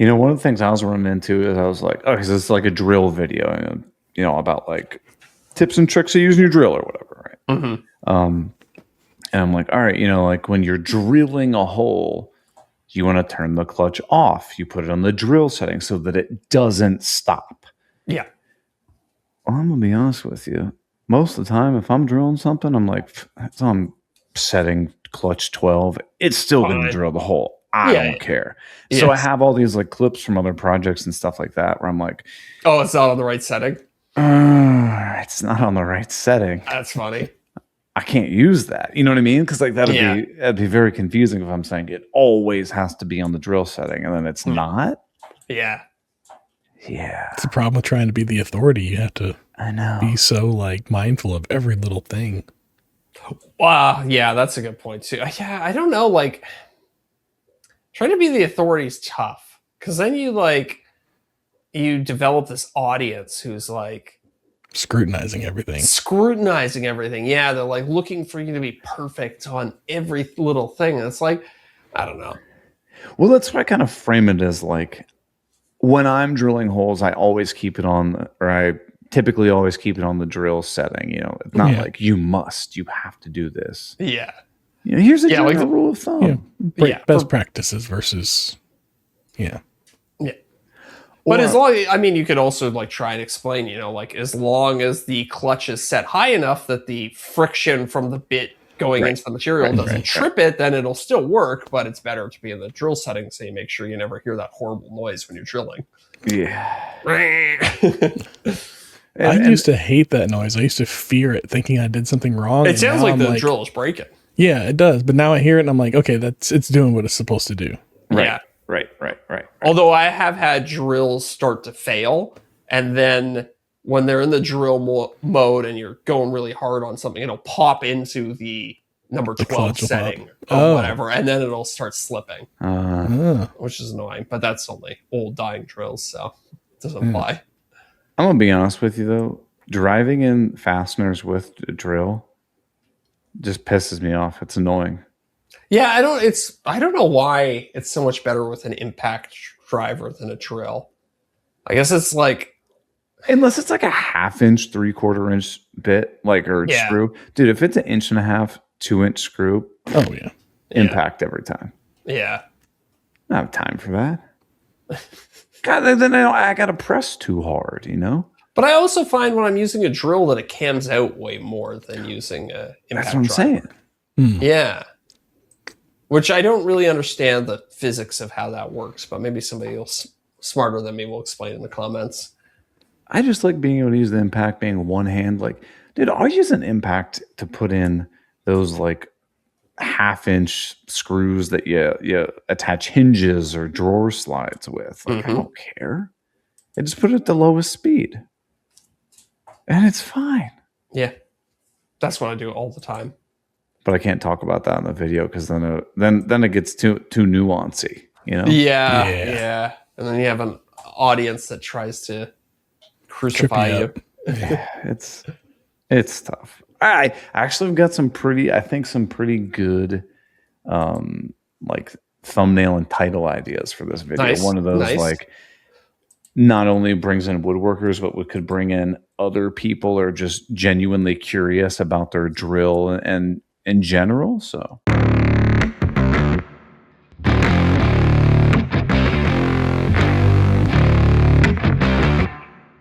One of the things I was running into is I was like, oh, because it's like a drill video, about like tips and tricks of using your drill or whatever, right? Mm-hmm. And I'm like, all right, like when you're drilling a hole, you want to turn the clutch off. You put it on the drill setting so that it doesn't stop. Yeah. Well, I'm going to be honest with you. Most of the time, if I'm drilling something, I'm like, I'm setting clutch 12. It's still going to drill the hole. I don't care. Yes. So I have all these like clips from other projects and stuff like that where I'm like, oh, it's not on the right setting. It's not on the right setting. That's funny. I can't use that. You know what I mean? Because like that'd be very confusing if I'm saying it always has to be on the drill setting and then it's not. Yeah. Yeah. It's the problem with trying to be the authority. You have to be so like mindful of every little thing. Wow. Yeah, that's a good point too. Yeah, I don't know. Like trying to be the authority is tough because then you develop this audience who's like scrutinizing everything. Yeah, they're like looking for you to be perfect on every little thing. It's like, I don't know. Well, that's why I kind of frame it as like when I'm drilling holes, I always keep it on, or I typically always keep it on the drill setting. It's not like you have to do this. Yeah. Here's a general rule of thumb. Best practices versus, yeah. But as long as, you could also like try and explain, like as long as the clutch is set high enough that the friction from the bit going into the material doesn't trip it, then it'll still work, but it's better to be in the drill setting so you make sure you never hear that horrible noise when you're drilling. Yeah. I used to hate that noise. I used to fear it, thinking I did something wrong. It sounds like the drill is breaking. Yeah, it does. But now I hear it and I'm like, okay, it's doing what it's supposed to do. Right. Yeah. Right. Although I have had drills start to fail, and then when they're in the drill mode and you're going really hard on something, it'll pop into the number 12 setting or whatever, and then it'll start slipping, which is annoying. But that's only old dying drills, so it doesn't apply. I'm gonna be honest with you though, driving in fasteners with a drill just pisses me off. It's annoying. Yeah, I don't know why it's so much better with an impact driver than a drill. I guess it's like, unless it's like a 1/2 inch, 3/4 inch bit, or screw, dude. If it's an 1.5 inch, 2 inch screw, impact every time. Yeah, I don't have time for that. God, then I gotta press too hard, But I also find when I'm using a drill that it cams out way more than using a impact That's what I'm driver. saying. Yeah. Which I don't really understand the physics of how that works, but maybe somebody else smarter than me will explain in the comments. I just like being able to use the impact being one hand. Like, dude, I'll use an impact to put in those like 1/2 inch screws that you attach hinges or drawer slides with. Like, I don't care. I just put it at the lowest speed. And it's fine. Yeah. That's what I do all the time. But I can't talk about that in the video because then it gets too nuancy, Yeah. And then you have an audience that tries to crucify you. Yeah, it's tough. I actually have got some pretty good like thumbnail and title ideas for this video. Nice. One of those like not only brings in woodworkers, but we could bring in other people or just genuinely curious about their drill and in general. So